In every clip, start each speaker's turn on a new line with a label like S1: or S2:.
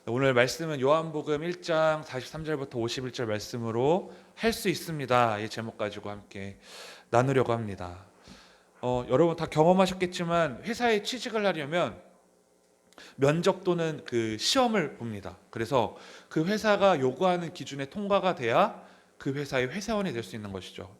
S1: 오늘 말씀은 요한복음 1장 43절부터 51절 말씀으로 할 수 있습니다. 이 제목 가지고 함께 나누려고 합니다. 여러분 다 경험하셨겠지만 회사에 취직을 하려면 면접 또는 그 시험을 봅니다. 그래서 그 회사가 요구하는 기준에 통과가 돼야 그 회사의 회사원이 될 수 있는 것이죠.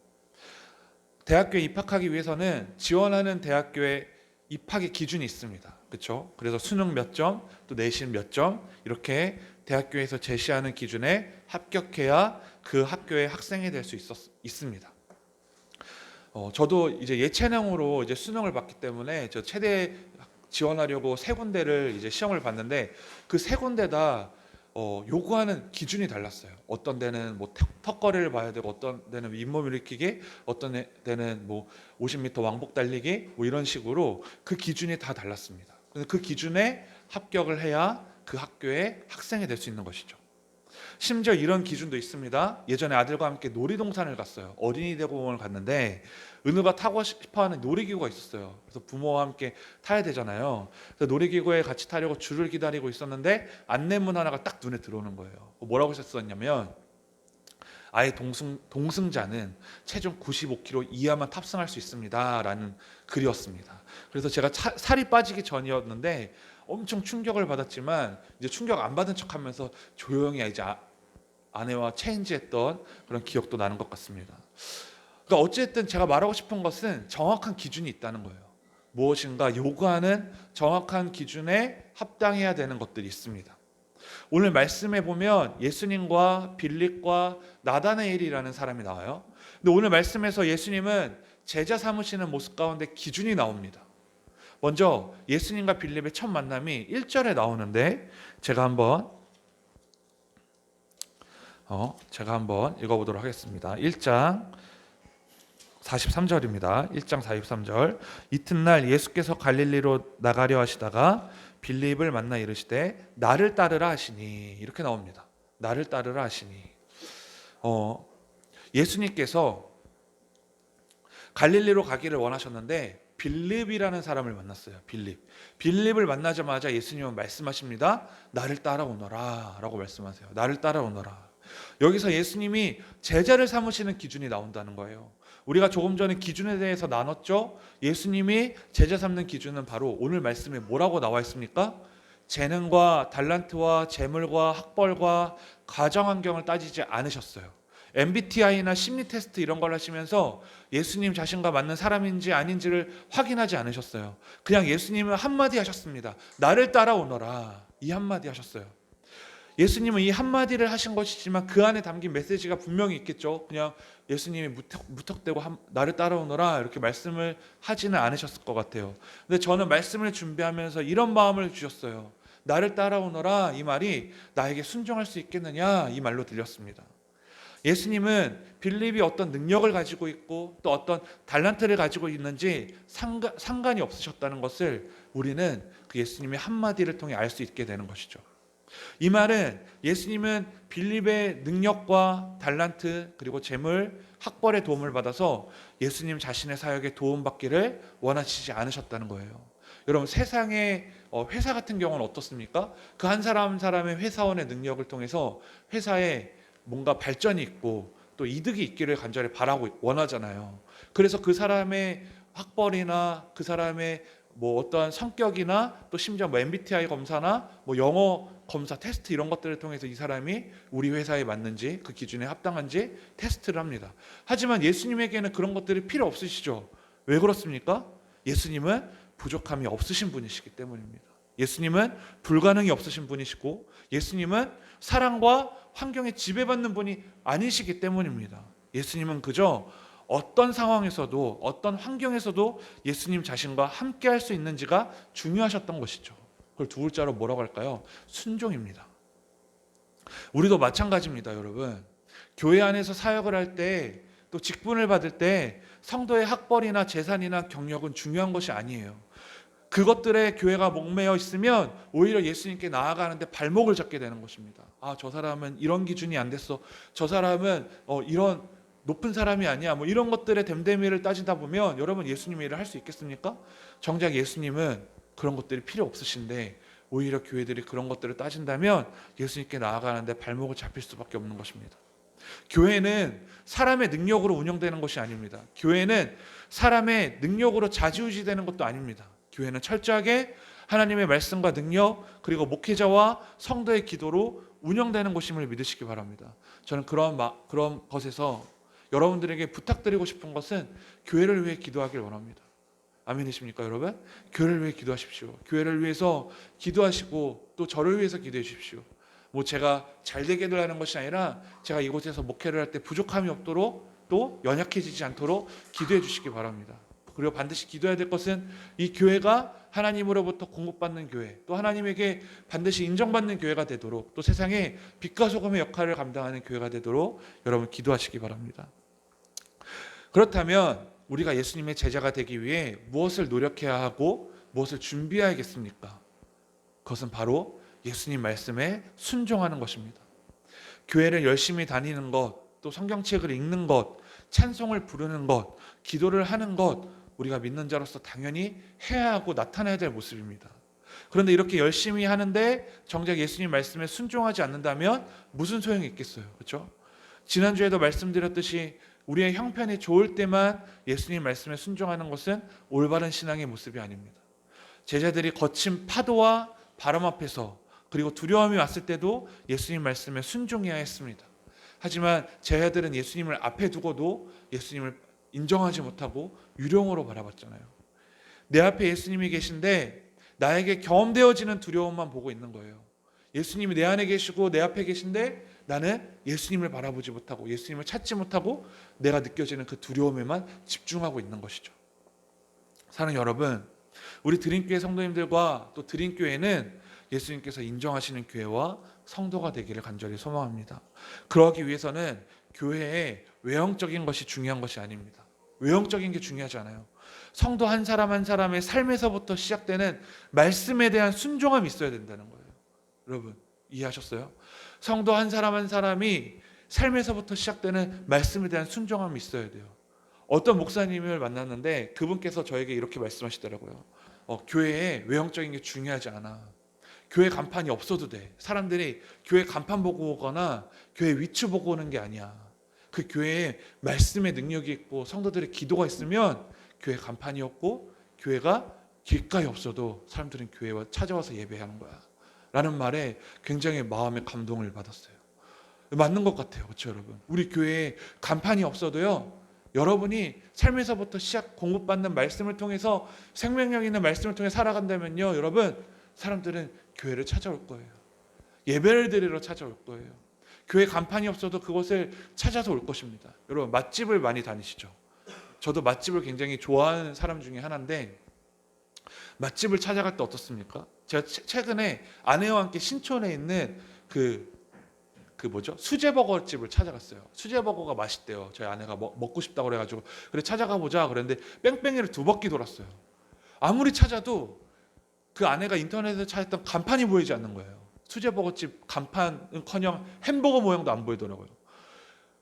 S1: 대학교에 입학하기 위해서는 지원하는 대학교에 입학의 기준이 있습니다. 그렇죠? 그래서 수능 몇 점, 또 내신 몇 점 이렇게 대학교에서 제시하는 기준에 합격해야 그 학교의 학생이 될 수 있습니다. 저도 이제 예체능으로 이제 수능을 봤기 때문에 저 체대 지원하려고 세 군데를 이제 시험을 봤는데 그 세 군데 다 요구하는 기준이 달랐어요. 어떤 데는 뭐 턱걸이를 봐야 되고, 어떤 데는 윗몸 일으키기, 어떤 데는 뭐 50m 왕복 달리기, 뭐 이런 식으로 그 기준이 다 달랐습니다. 그래서 그 기준에 합격을 해야 그 학교의 학생이 될 수 있는 것이죠. 심지어 이런 기준도 있습니다. 예전에 아들과 함께 놀이동산을 갔어요. 어린이 대공원을 갔는데 은우가 타고 싶어하는 놀이기구가 있었어요. 그래서 부모와 함께 타야 되잖아요. 그래서 놀이기구에 같이 타려고 줄을 기다리고 있었는데 안내문 하나가 딱 눈에 들어오는 거예요. 뭐라고 썼냐면 아예 동승자는 체중 95kg 이하만 탑승할 수 있습니다 라는 글이었습니다. 그래서 제가 살이 빠지기 전이었는데 엄청 충격을 받았지만 이제 충격 안 받은 척하면서 조용히 이제 아내와 체인지했던 그런 기억도 나는 것 같습니다. 그러니까 어쨌든 제가 말하고 싶은 것은 정확한 기준이 있다는 거예요. 무엇인가 요구하는 정확한 기준에 합당해야 되는 것들이 있습니다. 오늘 말씀에 보면 예수님과 빌립과 나다나엘이라는 사람이 나와요. 근데 오늘 말씀에서 예수님은 제자 삼으시는 모습 가운데 기준이 나옵니다. 먼저 예수님과 빌립의 첫 만남이 1절에 나오는데 제가 한번 읽어보도록 하겠습니다. 1장 43절입니다. 1장 43절. 이튿날 예수께서 갈릴리로 나가려 하시다가 빌립을 만나 이르시되 나를 따르라 하시니, 이렇게 나옵니다. 나를 따르라 하시니. 예수님께서 갈릴리로 가기를 원하셨는데 빌립이라는 사람을 만났어요. 빌립을 만나자마자 예수님은 말씀하십니다. 나를 따라오너라 라고 말씀하세요. 나를 따라오너라. 여기서 예수님이 제자를 삼으시는 기준이 나온다는 거예요. 우리가 조금 전에 기준에 대해서 나눴죠. 예수님이 제자 삼는 기준은 바로 오늘 말씀에 뭐라고 나와 있습니까? 재능과 달란트와 재물과 학벌과 가정 환경을 따지지 않으셨어요. MBTI나 심리 테스트 이런 걸 하시면서 예수님 자신과 맞는 사람인지 아닌지를 확인하지 않으셨어요. 그냥 예수님은 한마디 하셨습니다. 나를 따라오너라. 이 한마디 하셨어요. 예수님은 이 한마디를 하신 것이지만 그 안에 담긴 메시지가 분명히 있겠죠. 그냥 예수님이 무턱대고 나를 따라오너라 이렇게 말씀을 하지는 않으셨을 것 같아요. 근데 저는 말씀을 준비하면서 이런 마음을 주셨어요. 나를 따라오너라, 이 말이 나에게 순종할 수 있겠느냐, 이 말로 들렸습니다. 예수님은 빌립이 어떤 능력을 가지고 있고 또 어떤 달란트를 가지고 있는지 상관이 없으셨다는 것을 우리는 그 예수님의 한마디를 통해 알 수 있게 되는 것이죠. 이 말은 예수님은 빌립의 능력과 달란트 그리고 재물, 학벌의 도움을 받아서 예수님 자신의 사역에 도움받기를 원하시지 않으셨다는 거예요. 여러분, 세상의 회사 같은 경우는 어떻습니까? 그 한 사람 한 사람의 회사원의 능력을 통해서 회사에 뭔가 발전이 있고 또 이득이 있기를 간절히 바라고 원하잖아요. 그래서 그 사람의 학벌이나 그 사람의 뭐 어떠한 성격이나 또 심지어 뭐 MBTI 검사나 뭐 영어 검사 테스트 이런 것들을 통해서 이 사람이 우리 회사에 맞는지 그 기준에 합당한지 테스트를 합니다. 하지만 예수님에게는 그런 것들이 필요 없으시죠. 왜 그렇습니까? 예수님은 부족함이 없으신 분이시기 때문입니다. 예수님은 불가능이 없으신 분이시고 예수님은 사랑과 환경에 지배받는 분이 아니시기 때문입니다. 예수님은 그저 어떤 상황에서도 어떤 환경에서도 예수님 자신과 함께 할 수 있는지가 중요하셨던 것이죠. 그걸 두 글자로 뭐라고 할까요? 순종입니다. 우리도 마찬가지입니다, 여러분. 교회 안에서 사역을 할 때 또 직분을 받을 때 성도의 학벌이나 재산이나 경력은 중요한 것이 아니에요. 그것들에 교회가 목매어 있으면 오히려 예수님께 나아가는데 발목을 잡게 되는 것입니다. 저 사람은 이런 기준이 안 됐어. 저 사람은 이런 높은 사람이 아니야. 뭐 이런 것들의 됨됨이를 따지다 보면 여러분 예수님의 일을 할 수 있겠습니까? 정작 예수님은 그런 것들이 필요 없으신데 오히려 교회들이 그런 것들을 따진다면 예수님께 나아가는데 발목을 잡힐 수밖에 없는 것입니다. 교회는 사람의 능력으로 운영되는 것이 아닙니다. 교회는 사람의 능력으로 좌지우지되는 것도 아닙니다. 교회는 철저하게 하나님의 말씀과 능력 그리고 목회자와 성도의 기도로 운영되는 것임을 믿으시기 바랍니다. 저는 그런 것에서 여러분들에게 부탁드리고 싶은 것은 교회를 위해 기도하길 원합니다. 아멘이십니까 여러분? 교회를 위해 기도하십시오. 교회를 위해서 기도하시고 또 저를 위해서 기도해 주십시오. 뭐 제가 잘 되게 하는 것이 아니라 제가 이곳에서 목회를 할 때 부족함이 없도록 또 연약해지지 않도록 기도해 주시기 바랍니다. 그리고 반드시 기도해야 될 것은 이 교회가 하나님으로부터 공급받는 교회, 또 하나님에게 반드시 인정받는 교회가 되도록, 또 세상에 빛과 소금의 역할을 감당하는 교회가 되도록 여러분 기도하시기 바랍니다. 그렇다면 우리가 예수님의 제자가 되기 위해 무엇을 노력해야 하고 무엇을 준비해야겠습니까? 그것은 바로 예수님 말씀에 순종하는 것입니다. 교회를 열심히 다니는 것, 또 성경책을 읽는 것, 찬송을 부르는 것, 기도를 하는 것, 우리가 믿는 자로서 당연히 해야 하고 나타나야 될 모습입니다. 그런데 이렇게 열심히 하는데 정작 예수님 말씀에 순종하지 않는다면 무슨 소용이 있겠어요? 그렇죠? 지난주에도 말씀드렸듯이 우리의 형편이 좋을 때만 예수님 말씀에 순종하는 것은 올바른 신앙의 모습이 아닙니다. 제자들이 거친 파도와 바람 앞에서 그리고 두려움이 왔을 때도 예수님 말씀에 순종해야 했습니다. 하지만 제자들은 예수님을 앞에 두고도 예수님을 인정하지 못하고 유령으로 바라봤잖아요. 내 앞에 예수님이 계신데 나에게 경험되어지는 두려움만 보고 있는 거예요. 예수님이 내 안에 계시고 내 앞에 계신데 나는 예수님을 바라보지 못하고 예수님을 찾지 못하고 내가 느껴지는 그 두려움에만 집중하고 있는 것이죠. 사랑하는 여러분, 우리 드림교회 성도님들과 또 드림교회는 예수님께서 인정하시는 교회와 성도가 되기를 간절히 소망합니다. 그러기 위해서는 교회의 외형적인 것이 중요한 것이 아닙니다. 외형적인 게 중요하지 않아요. 성도 한 사람 한 사람의 삶에서부터 시작되는 말씀에 대한 순종함이 있어야 된다는 거예요. 여러분 이해하셨어요? 성도 한 사람 한 사람이 삶에서부터 시작되는 말씀에 대한 순종함이 있어야 돼요. 어떤 목사님을 만났는데 그분께서 저에게 이렇게 말씀하시더라고요. 교회에 외형적인 게 중요하지 않아. 교회 간판이 없어도 돼. 사람들이 교회 간판 보고 오거나 교회 위치 보고 오는 게 아니야. 그 교회에 말씀의 능력이 있고 성도들의 기도가 있으면 교회 간판이 없고 교회가 길가에 없어도 사람들은 교회에 찾아와서 예배하는 거야 라는 말에 굉장히 마음의 감동을 받았어요. 맞는 것 같아요. 그렇죠 여러분? 우리 교회에 간판이 없어도요, 여러분이 삶에서부터 시작 공급받는 말씀을 통해서 생명력 있는 말씀을 통해 살아간다면요, 여러분 사람들은 교회를 찾아올 거예요. 예배를 드리러 찾아올 거예요. 교회 간판이 없어도 그곳을 찾아서 올 것입니다. 여러분 맛집을 많이 다니시죠? 저도 맛집을 굉장히 좋아하는 사람 중에 하나인데 맛집을 찾아갈 때 어떻습니까? 제가 최근에 아내와 함께 신촌에 있는 수제버거 집을 찾아갔어요. 수제버거가 맛있대요. 저희 아내가 먹고 싶다고 그래가지고 그래 찾아가 보자 그랬는데 뺑뺑이를 2바퀴 돌았어요. 아무리 찾아도 그 아내가 인터넷에서 찾았던 간판이 보이지 않는 거예요. 수제버거집 간판은커녕 햄버거 모양도 안 보이더라고요.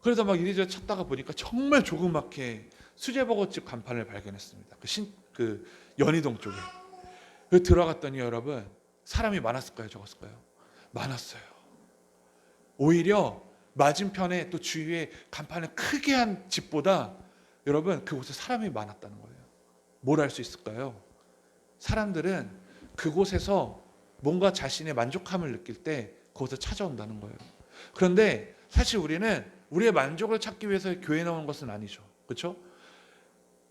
S1: 그래서 막 이리저리 찾다가 보니까 정말 조그맣게 수제버거집 간판을 발견했습니다. 그 연희동 쪽에. 그래서 들어갔더니 여러분 사람이 많았을까요? 적었을까요? 많았어요. 오히려 맞은편에 또 주위에 간판을 크게 한 집보다 여러분 그곳에 사람이 많았다는 거예요. 뭘 알 수 있을까요? 사람들은 그곳에서 뭔가 자신의 만족함을 느낄 때 그곳에 찾아온다는 거예요. 그런데 사실 우리는 우리의 만족을 찾기 위해서 교회에 나오는 것은 아니죠. 그렇죠?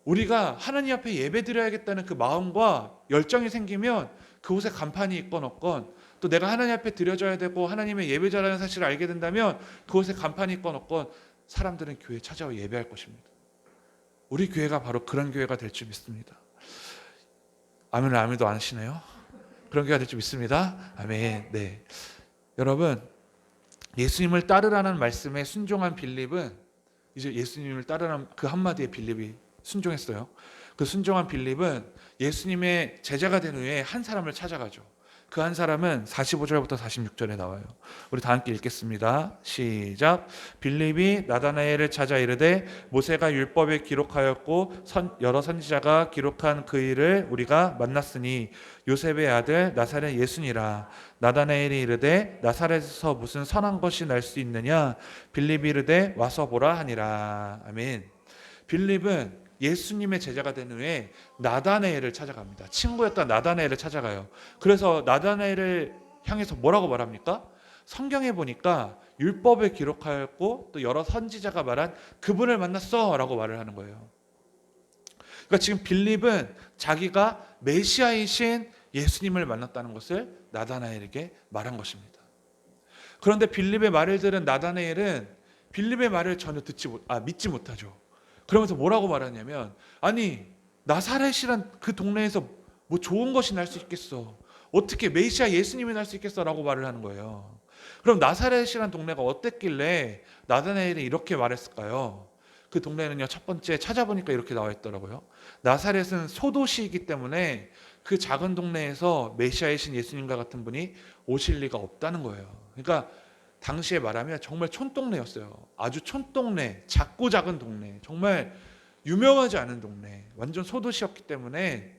S1: 우리가 하나님 앞에 예배드려야겠다는 그 마음과 열정이 생기면 그곳에 간판이 있건 없건, 또 내가 하나님 앞에 드려져야 되고 하나님의 예배자라는 사실을 알게 된다면 그곳에 간판이 있건 없건 사람들은 교회에 찾아와 예배할 것입니다. 우리 교회가 바로 그런 교회가 될 줄 믿습니다. 아멘을 아멘도 안 하시네요. 그런 교회가 될 줄 믿습니다. 아멘. 네. 여러분, 예수님을 따르라는 말씀에 순종한 빌립은 이제 예수님을 따르라는 그 한마디에 빌립이 순종했어요. 그 순종한 빌립은 예수님의 제자가 된 후에 한 사람을 찾아가죠. 그 한 사람은 45절부터 46절에 나와요. 우리 다 함께 읽겠습니다. 시작. 빌립이 나다나엘을 찾아 이르되 모세가 율법에 기록하였고 여러 선지자가 기록한 그 일을 우리가 만났으니 요셉의 아들 나사렛 예수니라. 나다나엘이 이르되 나사렛에서 무슨 선한 것이 날 수 있느냐. 빌립이 이르되 와서 보라 하니라. 아멘. 빌립은 예수님의 제자가 된 후에 나다나엘을 찾아갑니다. 친구였던 나다나엘을 찾아가요. 그래서 나다나엘을 향해서 뭐라고 말합니까? 성경에 보니까 율법에 기록하였고 또 여러 선지자가 말한 그분을 만났어 라고 말을 하는 거예요. 그러니까 지금 빌립은 자기가 메시아이신 예수님을 만났다는 것을 나다나엘에게 말한 것입니다. 그런데 빌립의 말을 들은 나다나엘은 빌립의 말을 전혀 믿지 못하죠. 그러면서 뭐라고 말하냐면, 아니 나사렛이란 그 동네에서 뭐 좋은 것이 날 수 있겠어, 어떻게 메시아 예수님이 날 수 있겠어 라고 말을 하는 거예요. 그럼 나사렛이란 동네가 어땠길래 나다나엘이 이렇게 말했을까요? 그 동네는요, 첫 번째 찾아보니까 이렇게 나와 있더라고요. 나사렛은 소도시이기 때문에 그 작은 동네에서 메시아이신 예수님과 같은 분이 오실 리가 없다는 거예요. 그러니까 당시에 말하면 정말 촌동네였어요. 아주 촌동네, 작고 작은 동네, 정말 유명하지 않은 동네, 완전 소도시였기 때문에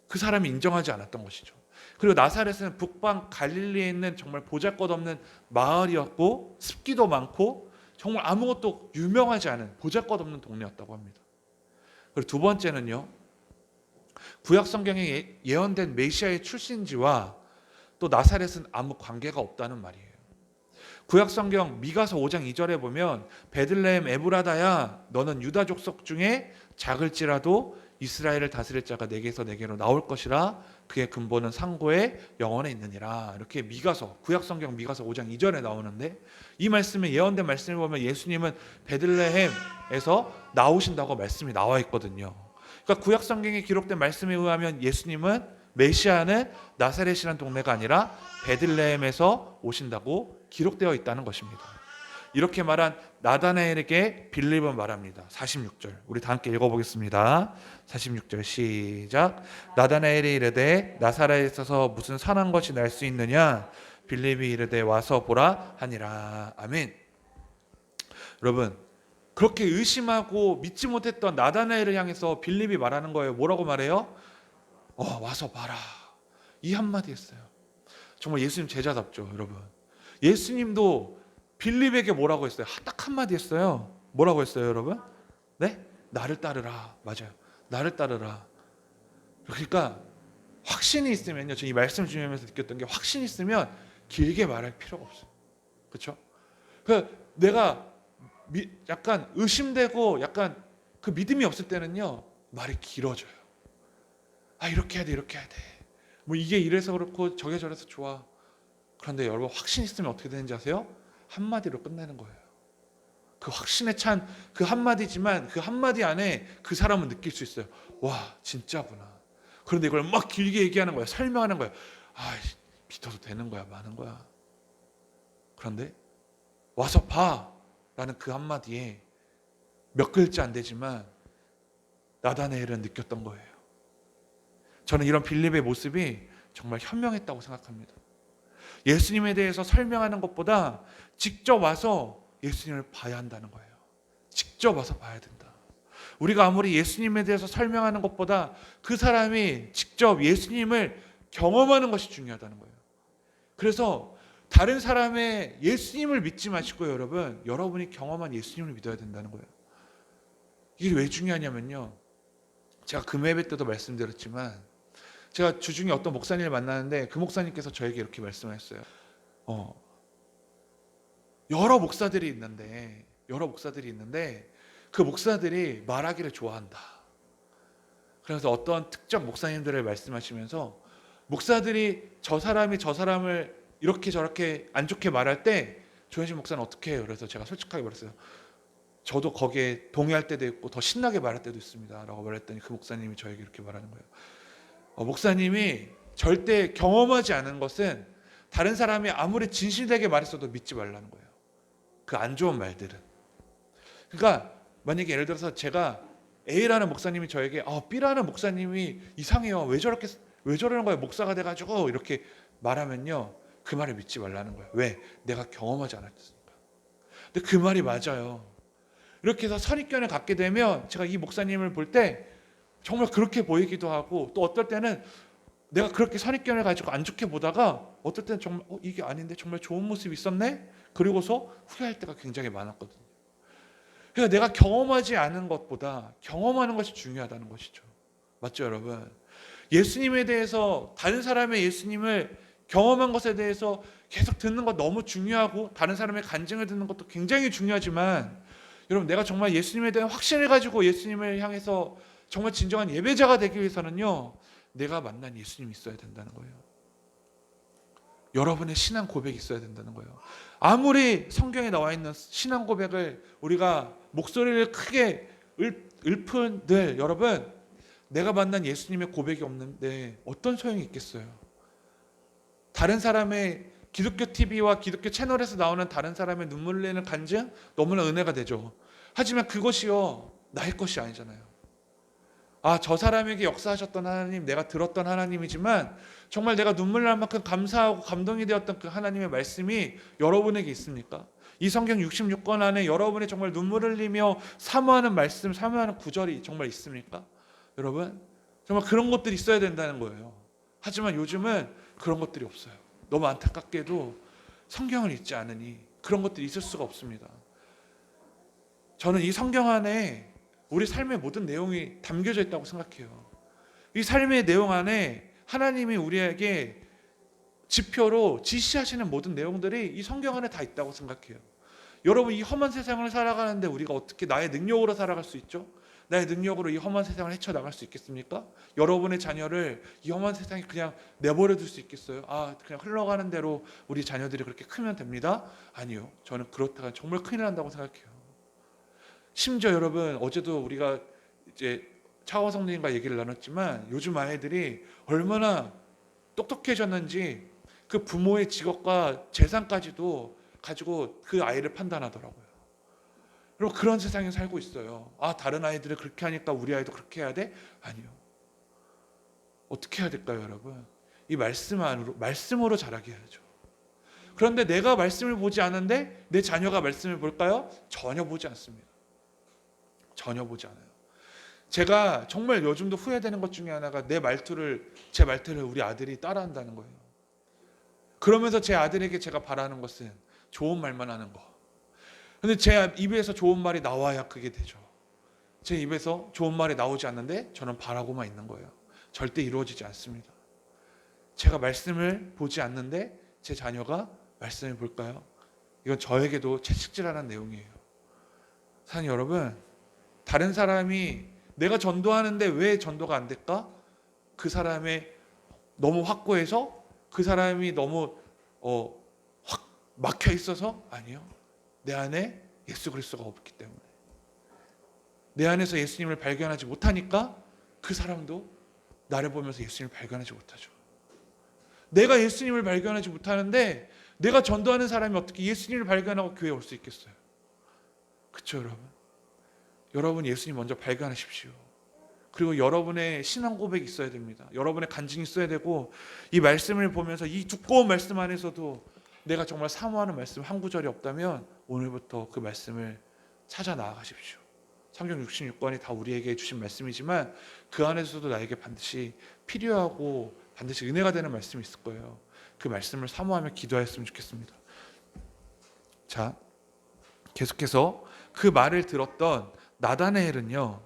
S1: 그 사람이 인정하지 않았던 것이죠. 그리고 나사렛은 북방 갈릴리에 있는 정말 보잘것없는 마을이었고 습기도 많고 정말 아무것도 유명하지 않은 보잘것없는 동네였다고 합니다. 그리고 두 번째는요, 구약 성경에 예언된 메시아의 출신지와 또 나사렛은 아무 관계가 없다는 말이에요. 구약 성경 미가서 5장 2절에 보면 베들레헴 에브라다야 너는 유다 족속 중에 작을지라도 이스라엘을 다스릴 자가 내게서 내게로 나올 것이라 그의 근본은 상고의 영원에 있느니라. 이렇게 미가서, 구약 성경 미가서 5장 2절에 나오는데, 이 말씀에 예언된 말씀을 보면 예수님은 베들레헴에서 나오신다고 말씀이 나와 있거든요. 그러니까 구약 성경에 기록된 말씀에 의하면 예수님은, 메시아는 나사렛이라는 동네가 아니라 베들레헴에서 오신다고 기록되어 있다는 것입니다. 이렇게 말한 나다나엘에게 빌립은 말합니다. 46절 우리 다 함께 읽어보겠습니다. 46절 시작. 나다나엘이 이르되 나사렛에서 무슨 선한 것이 날 수 있느냐. 빌립이 이르되 와서 보라 하니라. 아멘. 여러분, 그렇게 의심하고 믿지 못했던 나다나엘을 향해서 빌립이 말하는 거예요. 뭐라고 말해요? 와서 봐라. 이 한마디 했어요. 정말 예수님 제자답죠, 여러분. 예수님도 빌립에게 뭐라고 했어요? 딱 한마디 했어요. 뭐라고 했어요, 여러분? 네? 나를 따르라. 맞아요. 나를 따르라. 그러니까 확신이 있으면요, 저 이 말씀을 주면서 느꼈던 게, 확신이 있으면 길게 말할 필요가 없어요. 그렇죠? 그 내가 약간 의심되고 약간 그 믿음이 없을 때는요, 말이 길어져요. 이렇게 해야 돼, 이렇게 해야 돼. 뭐 이게 이래서 그렇고 저게 저래서 좋아. 그런데 여러분, 확신 있으면 어떻게 되는지 아세요? 한마디로 끝내는 거예요. 그 확신에 찬 그 한마디지만 그 한마디 안에 그 사람은 느낄 수 있어요. 와, 진짜구나. 그런데 이걸 막 길게 얘기하는 거예요. 설명하는 거예요. 믿어도 되는 거야, 마는 거야. 그런데 와서 봐 라는 그 한마디에 몇 글자 안 되지만 나다나엘은 느꼈던 거예요. 저는 이런 빌립의 모습이 정말 현명했다고 생각합니다. 예수님에 대해서 설명하는 것보다 직접 와서 예수님을 봐야 한다는 거예요. 직접 와서 봐야 된다. 우리가 아무리 예수님에 대해서 설명하는 것보다 그 사람이 직접 예수님을 경험하는 것이 중요하다는 거예요. 그래서 다른 사람의 예수님을 믿지 마시고 여러분이 경험한 예수님을 믿어야 된다는 거예요. 이게 왜 중요하냐면요, 제가 금요 예배 때도 말씀드렸지만 제가 주중에 어떤 목사님을 만나는데 그 목사님께서 저에게 이렇게 말씀하셨어요. 여러 목사들이 있는데 그 목사들이 말하기를 좋아한다. 그래서 어떤 특정 목사님들을 말씀하시면서 목사들이 저 사람이 저 사람을 이렇게 저렇게 안 좋게 말할 때 조현신 목사는 어떻게 해요? 그래서 제가 솔직하게 말했어요. 저도 거기에 동의할 때도 있고 더 신나게 말할 때도 있습니다 라고 말했더니 그 목사님이 저에게 이렇게 말하는 거예요. 목사님이 절대 경험하지 않은 것은 다른 사람이 아무리 진실되게 말했어도 믿지 말라는 거예요. 그 안 좋은 말들은. 그러니까 만약에 예를 들어서 제가 A라는 목사님이 저에게 B라는 목사님이 이상해요, 왜 저러는 거야? 목사가 돼가지고 이렇게 말하면요, 그 말을 믿지 말라는 거예요. 왜? 내가 경험하지 않았으니까. 근데 그 말이 맞아요. 이렇게 해서 선입견을 갖게 되면 제가 이 목사님을 볼 때 정말 그렇게 보이기도 하고, 또 어떨 때는 내가 그렇게 선입견을 가지고 안 좋게 보다가 어떨 때는 정말 이게 아닌데 정말 좋은 모습이 있었네? 그리고서 후회할 때가 굉장히 많았거든요. 그러니까 내가 경험하지 않은 것보다 경험하는 것이 중요하다는 것이죠. 맞죠, 여러분? 예수님에 대해서, 다른 사람의 예수님을 경험한 것에 대해서 계속 듣는 것 너무 중요하고, 다른 사람의 간증을 듣는 것도 굉장히 중요하지만, 여러분, 내가 정말 예수님에 대한 확신을 가지고 예수님을 향해서 정말 진정한 예배자가 되기 위해서는요, 내가 만난 예수님이 있어야 된다는 거예요. 여러분의 신앙 고백이 있어야 된다는 거예요. 아무리 성경에 나와 있는 신앙 고백을 우리가 목소리를 크게 읊은들, 여러분, 내가 만난 예수님의 고백이 없는데 어떤 소용이 있겠어요? 다른 사람의 기독교 TV와 기독교 채널에서 나오는 다른 사람의 눈물 내는 간증 너무나 은혜가 되죠. 하지만 그것이요, 나의 것이 아니잖아요. 저 사람에게 역사하셨던 하나님, 내가 들었던 하나님이지만 정말 내가 눈물 날 만큼 감사하고 감동이 되었던 그 하나님의 말씀이 여러분에게 있습니까? 이 성경 66권 안에 여러분이 정말 눈물을 흘리며 사모하는 말씀, 사모하는 구절이 정말 있습니까? 여러분, 정말 그런 것들이 있어야 된다는 거예요. 하지만 요즘은 그런 것들이 없어요. 너무 안타깝게도 성경을 읽지 않으니 그런 것들이 있을 수가 없습니다. 저는 이 성경 안에 우리 삶의 모든 내용이 담겨져 있다고 생각해요. 이 삶의 내용 안에 하나님이 우리에게 지표로 지시하시는 모든 내용들이 이 성경 안에 다 있다고 생각해요. 여러분, 이 험한 세상을 살아가는데 우리가 어떻게 나의 능력으로 살아갈 수 있죠? 나의 능력으로 이 험한 세상을 헤쳐나갈 수 있겠습니까? 여러분의 자녀를 이 험한 세상에 그냥 내버려 둘 수 있겠어요? 그냥 흘러가는 대로 우리 자녀들이 그렇게 크면 됩니다? 아니요. 저는 그렇다가 정말 큰일 난다고 생각해요. 심지어 여러분, 어제도 우리가 이제 차원 성령님과 얘기를 나눴지만 요즘 아이들이 얼마나 똑똑해졌는지 그 부모의 직업과 재산까지도 가지고 그 아이를 판단하더라고요. 여러분, 그런 세상에 살고 있어요. 다른 아이들이 그렇게 하니까 우리 아이도 그렇게 해야 돼? 아니요. 어떻게 해야 될까요, 여러분? 이 말씀으로 자라게 해야죠. 그런데 내가 말씀을 보지 않는데 내 자녀가 말씀을 볼까요? 전혀 보지 않습니다. 전혀 보지 않아요. 제가 정말 요즘도 후회되는 것 중에 하나가 제 말투를 우리 아들이 따라한다는 거예요. 그러면서 제 아들에게 제가 바라는 것은 좋은 말만 하는 거. 근데 제 입에서 좋은 말이 나와야 그게 되죠. 제 입에서 좋은 말이 나오지 않는데 저는 바라고만 있는 거예요. 절대 이루어지지 않습니다. 제가 말씀을 보지 않는데 제 자녀가 말씀을 볼까요? 이건 저에게도 채찍질하는 내용이에요. 사랑하는 여러분, 다른 사람이 내가 전도하는데 왜 전도가 안 될까? 그 사람의 너무 확고해서? 그 사람이 너무 확 막혀 있어서? 아니요. 내 안에 예수 그리스도가 없기 때문에. 내 안에서 예수님을 발견하지 못하니까 그 사람도 나를 보면서 예수님을 발견하지 못하죠. 내가 예수님을 발견하지 못하는데 내가 전도하는 사람이 어떻게 예수님을 발견하고 교회에 올 수 있겠어요? 그렇죠, 여러분? 여러분, 예수님 먼저 발견하십시오. 그리고 여러분의 신앙 고백이 있어야 됩니다. 여러분의 간증이 있어야 되고, 이 말씀을 보면서 이 두꺼운 말씀 안에서도 내가 정말 사모하는 말씀 한 구절이 없다면 오늘부터 그 말씀을 찾아 나아가십시오. 성경 66권이 다 우리에게 주신 말씀이지만 그 안에서도 나에게 반드시 필요하고 반드시 은혜가 되는 말씀이 있을 거예요. 그 말씀을 사모하며 기도하였으면 좋겠습니다. 자, 계속해서 그 말을 들었던 나다나엘은요,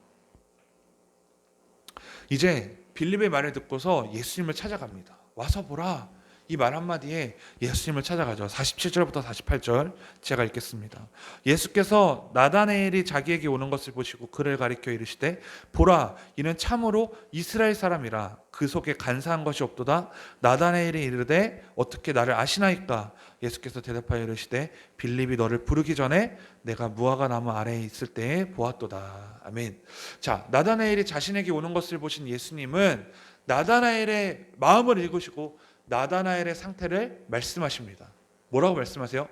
S1: 이제 빌립의 말을 듣고서 예수님을 찾아갑니다. 와서 보라. 이 말 한마디에 예수님을 찾아가죠. 47절부터 48절 제가 읽겠습니다. 예수께서 나다나엘이 자기에게 오는 것을 보시고 그를 가리켜 이르시되 보라, 이는 참으로 이스라엘 사람이라 그 속에 간사한 것이 없도다. 나다나엘이 이르되 어떻게 나를 아시나이까? 예수께서 대답하여 이르시되 빌립이 너를 부르기 전에 내가 무화과 나무 아래에 있을 때에 보았도다. 아멘. 자, 나다나엘이 자신에게 오는 것을 보신 예수님은 나다나엘의 마음을 읽으시고 나다나엘의 상태를 말씀하십니다. 뭐라고 말씀하세요?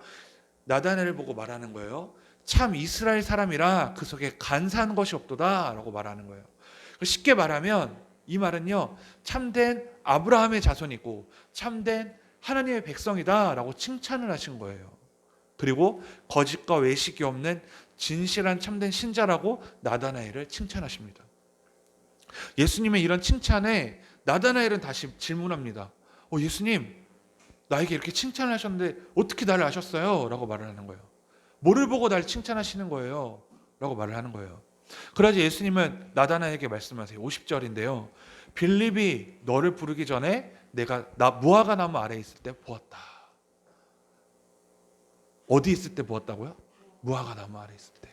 S1: 나다나엘을 보고 말하는 거예요. 참 이스라엘 사람이라 그 속에 간사한 것이 없도다 라고 말하는 거예요. 쉽게 말하면 이 말은요, 참된 아브라함의 자손이고 참된 하나님의 백성이다라고 칭찬을 하신 거예요. 그리고 거짓과 외식이 없는 진실한 참된 신자라고 나다나엘을 칭찬하십니다. 예수님의 이런 칭찬에 나다나엘은 다시 질문합니다. 예수님, 나에게 이렇게 칭찬을 하셨는데 어떻게 나를 아셨어요? 라고 말을 하는 거예요. 뭐를 보고 나를 칭찬하시는 거예요? 라고 말을 하는 거예요. 그러자 예수님은 나다나엘에게 말씀하세요. 50절인데요. 빌립이 너를 부르기 전에 내가 무화과 나무 아래에 있을 때 보았다. 어디 있을 때 보았다고요? 무화과 나무 아래에 있을 때.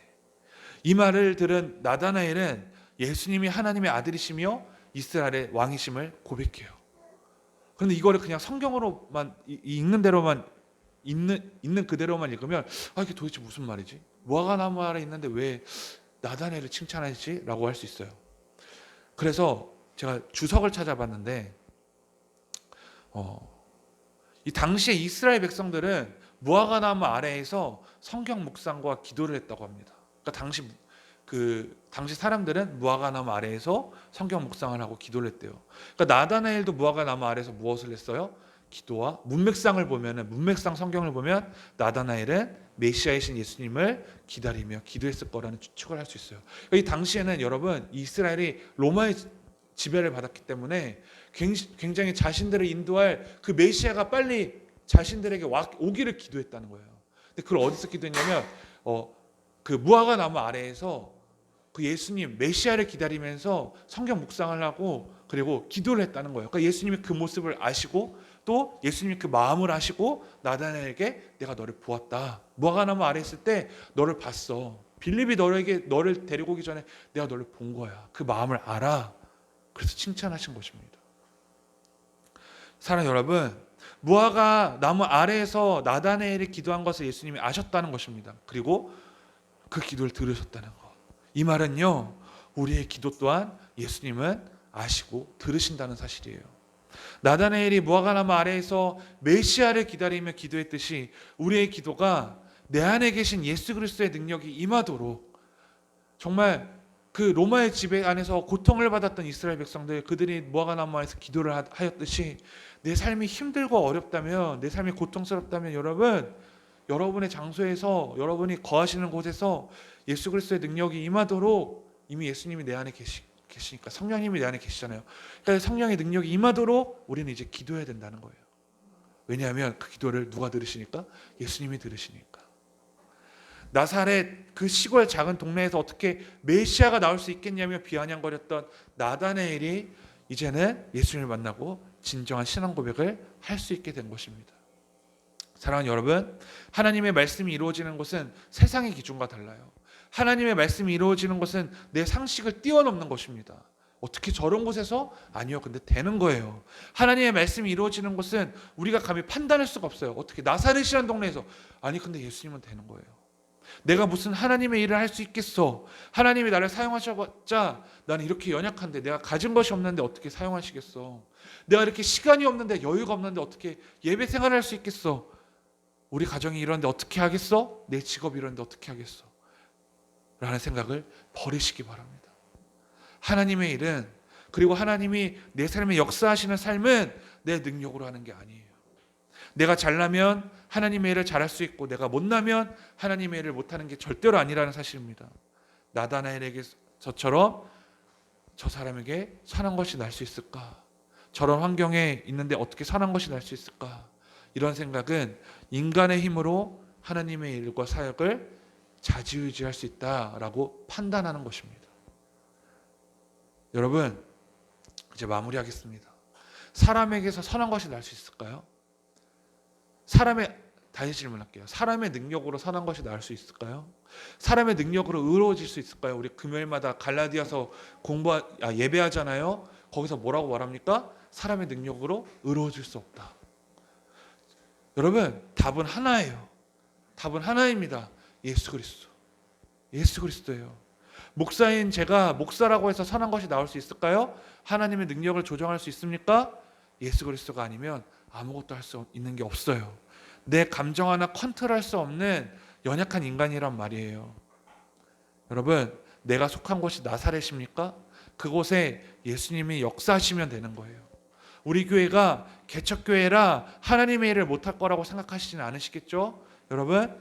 S1: 이 말을 들은 나다나엘은 예수님이 하나님의 아들이시며 이스라엘의 왕이심을 고백해요. 그런데 이거를 그냥 성경으로만 읽는 대로만 있는 그대로만 읽으면 이게 도대체 무슨 말이지? 무화과 나무 아래 있는데 왜 나다나엘을 칭찬하지? 라고 할 수 있어요. 그래서 제가 주석을 찾아봤는데 이 당시에 이스라엘 백성들은 무화과 나무 아래에서 성경 묵상과 기도를 했다고 합니다. 그러니까 당시 사람들은 무화과 나무 아래에서 성경 묵상을 하고 기도를 했대요. 그러니까 나다나엘도 무화과 나무 아래에서 무엇을 했어요? 기도와 문맥상 성경을 보면 나다나엘은 메시아이신 예수님을 기다리며 기도했을 거라는 추측을 할 수 있어요. 그러니까 이 당시에는 여러분 이스라엘이 로마의 지배를 받았기 때문에 굉장히 자신들을 인도할 그 메시아가 빨리 자신들에게 오기를 기도했다는 거예요. 근데 그걸 어디서 기도했냐면 그 무화과 나무 아래에서 그 예수님 메시아를 기다리면서 성경 묵상을 하고 그리고 기도를 했다는 거예요. 그러니까 예수님이 그 모습을 아시고 또 예수님이 그 마음을 아시고 나다나엘에게 내가 너를 보았다. 무화과 나무 아래 있을 때 너를 봤어. 빌립이 너를 데리고 오기 전에 내가 너를 본 거야. 그 마음을 알아. 그래서 칭찬하신 것입니다. 사랑하는 여러분, 무화과 나무 아래에서 나다나엘이 기도한 것을 예수님이 아셨다는 것입니다. 그리고 그 기도를 들으셨다는 것. 이 말은요, 우리의 기도 또한 예수님은 아시고 들으신다는 사실이에요. 나다나엘이 무화과 나무 아래에서 메시아를 기다리며 기도했듯이 우리의 기도가 내 안에 계신 예수 그리스도의 능력이 임하도록 정말 그 로마의 지배 안에서 고통을 받았던 이스라엘 백성들, 그들이 무화과 나무 아래에서 기도를 하였듯이 내 삶이 힘들고 어렵다면, 내 삶이 고통스럽다면 여러분의 장소에서, 여러분이 거하시는 곳에서 예수 그리스도의 능력이 임하도록 이미 예수님이 내 안에 계시니까, 성령님이 내 안에 계시잖아요. 그러니까 성령의 능력이 임하도록 우리는 이제 기도해야 된다는 거예요. 왜냐하면 그 기도를 누가 들으시니까? 예수님이 들으시니까. 나사렛 그 시골 작은 동네에서 어떻게 메시아가 나올 수 있겠냐며 비아냥거렸던 나다나엘이 이제는 예수님을 만나고 진정한 신앙 고백을 할 수 있게 된 것입니다. 사랑하는 여러분, 하나님의 말씀이 이루어지는 것은 세상의 기준과 달라요. 하나님의 말씀이 이루어지는 것은 내 상식을 뛰어넘는 것입니다. 어떻게 저런 곳에서? 아니요, 근데 되는 거예요. 하나님의 말씀이 이루어지는 것은 우리가 감히 판단할 수가 없어요. 어떻게 나사렛이라는 동네에서? 아니, 근데 예수님은 되는 거예요. 내가 무슨 하나님의 일을 할 수 있겠어? 하나님이 나를 사용하셔봤자 나는 이렇게 연약한데, 내가 가진 것이 없는데 어떻게 사용하시겠어? 내가 이렇게 시간이 없는데, 여유가 없는데 어떻게 예배 생활을 할 수 있겠어? 우리 가정이 이런데 어떻게 하겠어? 내 직업이 이런데 어떻게 하겠어? 라는 생각을 버리시기 바랍니다. 하나님의 일은, 그리고 하나님이 내 삶에 역사하시는 삶은 내 능력으로 하는 게 아니에요. 내가 잘나면 하나님의 일을 잘할 수 있고, 내가 못나면 하나님의 일을 못하는 게 절대로 아니라는 사실입니다. 나다나엘에게 저처럼 저 사람에게 선한 것이 날 수 있을까? 저런 환경에 있는데 어떻게 선한 것이 날 수 있을까? 이런 생각은 인간의 힘으로 하나님의 일과 사역을 좌지우지할 수 있다라고 판단하는 것입니다. 여러분, 이제 마무리하겠습니다. 사람에게서 선한 것이 날 수 있을까요? 다시 질문할게요. 사람의 능력으로 선한 것이 나을 수 있을까요? 사람의 능력으로 의로워질 수 있을까요? 우리 금요일마다 갈라디아서 예배하잖아요. 거기서 뭐라고 말합니까? 사람의 능력으로 의로워질 수 없다. 여러분, 답은 하나예요. 답은 하나입니다. 예수 그리스도. 예수 그리스도예요. 목사인 제가 목사라고 해서 선한 것이 나올 수 있을까요? 하나님의 능력을 조정할 수 있습니까? 예수 그리스도가 아니면 아무것도 할 수 있는 게 없어요. 내 감정 하나 컨트롤할 수 없는 연약한 인간이란 말이에요. 여러분, 내가 속한 곳이 나사렛입니까? 그곳에 예수님이 역사하시면 되는 거예요. 우리 교회가 개척교회라 하나님의 일을 못할 거라고 생각하시지는 않으시겠죠? 여러분,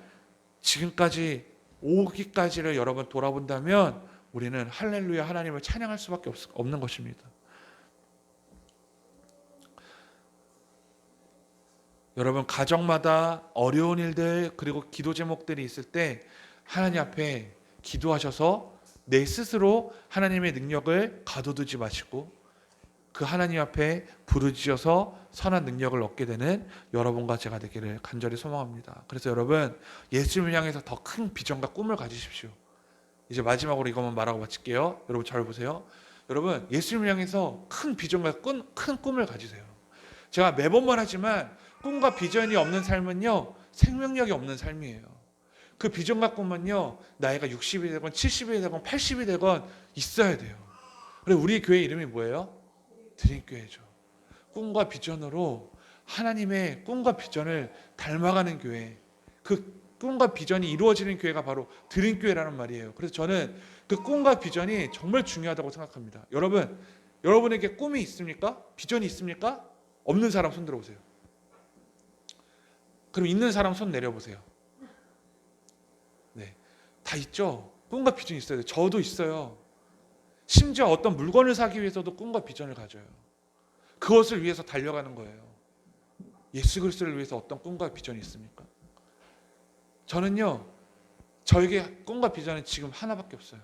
S1: 지금까지 오기까지를 여러분 돌아본다면 우리는 할렐루야 하나님을 찬양할 수밖에 없는 것입니다. 여러분, 가정마다 어려운 일들 그리고 기도 제목들이 있을 때 하나님 앞에 기도하셔서 내 스스로 하나님의 능력을 가둬두지 마시고 그 하나님 앞에 부르짖어서 선한 능력을 얻게 되는 여러분과 제가 되기를 간절히 소망합니다. 그래서 여러분, 예수님을 향해서 더 큰 비전과 꿈을 가지십시오. 이제 마지막으로 이것만 말하고 마칠게요. 여러분 잘 보세요. 여러분, 예수님을 향해서 큰 비전과 큰 꿈을 가지세요. 제가 매번 말하지만 꿈과 비전이 없는 삶은요, 생명력이 없는 삶이에요. 그 비전과 꿈은요, 나이가 60이 되건 70이 되건 80이 되건 있어야 돼요. 그리고 우리 교회 이름이 뭐예요? 드림교회죠. 꿈과 비전으로 하나님의 꿈과 비전을 닮아가는 교회, 그 꿈과 비전이 이루어지는 교회가 바로 드림교회라는 말이에요. 그래서 저는 그 꿈과 비전이 정말 중요하다고 생각합니다. 여러분, 여러분에게 꿈이 있습니까? 비전이 있습니까? 없는 사람 손 들어보세요. 그럼 있는 사람 손 내려보세요. 네, 다 있죠. 꿈과 비전이 있어요. 저도 있어요. 심지어 어떤 물건을 사기 위해서도 꿈과 비전을 가져요. 그것을 위해서 달려가는 거예요. 예수 그리스도를 위해서 어떤 꿈과 비전이 있습니까? 저는요, 저에게 꿈과 비전은 지금 하나밖에 없어요.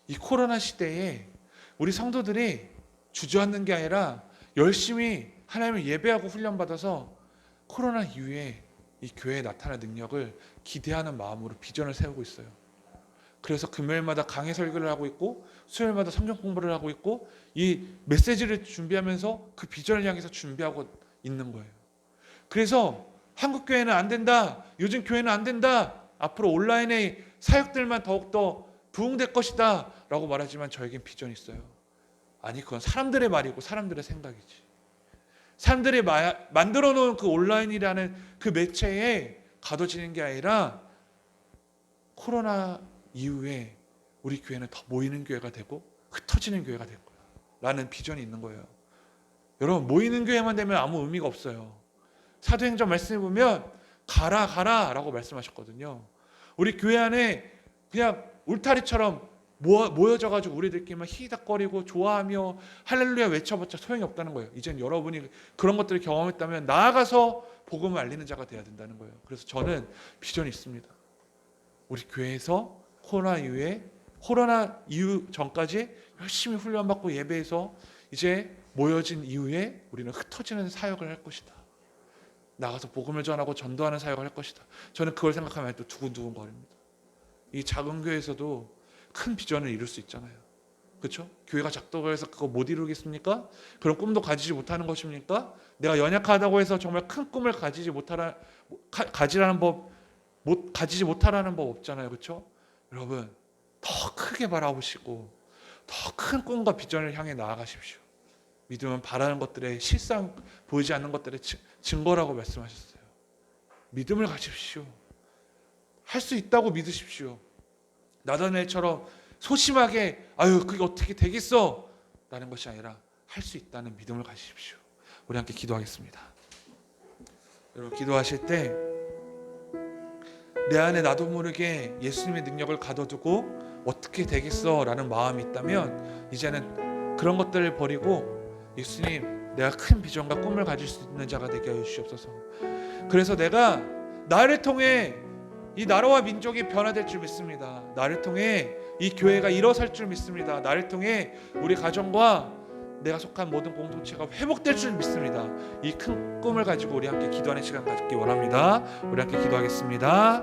S1: 이 코로나 시대에 우리 성도들이 주저앉는 게 아니라 열심히 하나님을 예배하고 훈련받아서 코로나 이후에 이 교회에 나타날 능력을 기대하는 마음으로 비전을 세우고 있어요. 그래서 금요일마다 강해 설교를 하고 있고 수요일마다 성경 공부를 하고 있고 이 메시지를 준비하면서 그 비전을 향해서 준비하고 있는 거예요. 그래서 한국 교회는 안 된다, 요즘 교회는 안 된다, 앞으로 온라인의 사역들만 더욱더 부흥될 것이다 라고 말하지만 저에겐 비전이 있어요. 아니, 그건 사람들의 말이고 사람들의 생각이지. 사람들이 만들어 놓은 그 온라인이라는 그 매체에 가둬지는 게 아니라 코로나 이후에 우리 교회는 더 모이는 교회가 되고 흩어지는 교회가 될 거야 라는 비전이 있는 거예요. 여러분, 모이는 교회만 되면 아무 의미가 없어요. 사도행전 말씀해 보면 가라 라고 말씀하셨거든요. 우리 교회 안에 그냥 울타리처럼 모여져가지고 우리들끼리만 히덕거리고 좋아하며 할렐루야 외쳐봤자 소용이 없다는 거예요. 이젠 여러분이 그런 것들을 경험했다면 나아가서 복음을 알리는 자가 돼야 된다는 거예요. 그래서 저는 비전이 있습니다. 우리 교회에서 코로나 이후 전까지 열심히 훈련받고 예배해서 이제 모여진 이후에 우리는 흩어지는 사역을 할 것이다. 나가서 복음을 전하고 전도하는 사역을 할 것이다. 저는 그걸 생각하면 또 두근두근 거립니다. 이 작은 교회에서도 큰 비전을 이룰 수 있잖아요. 그렇죠? 교회가 작다고 해서 그거 못 이루겠습니까? 그런 꿈도 가지지 못하는 것입니까? 내가 연약하다고 해서 정말 큰 꿈을 가지지 못하라는 법 없잖아요. 그렇죠? 여러분, 더 크게 바라보시고 더 큰 꿈과 비전을 향해 나아가십시오. 믿음은 바라는 것들의 실상, 보이지 않는 것들의 증거라고 말씀하셨어요. 믿음을 가십시오. 할 수 있다고 믿으십시오. 나다나엘처럼 소심하게 그게 어떻게 되겠어 라는 것이 아니라 할 수 있다는 믿음을 가지십시오. 우리 함께 기도하겠습니다. 여러분, 기도하실 때 내 안에 나도 모르게 예수님의 능력을 가둬두고 어떻게 되겠어 라는 마음이 있다면 이제는 그런 것들을 버리고 예수님, 내가 큰 비전과 꿈을 가질 수 있는 자가 되게 하여 주시옵소서. 그래서 내가 나를 통해 이 나라와 민족이 변화될 줄 믿습니다. 나를 통해 이 교회가 일어설 줄 믿습니다. 나를 통해 우리 가정과 내가 속한 모든 공동체가 회복될 줄 믿습니다. 이 큰 꿈을 가지고 우리 함께 기도하는 시간 갖기 원합니다. 우리 함께 기도하겠습니다.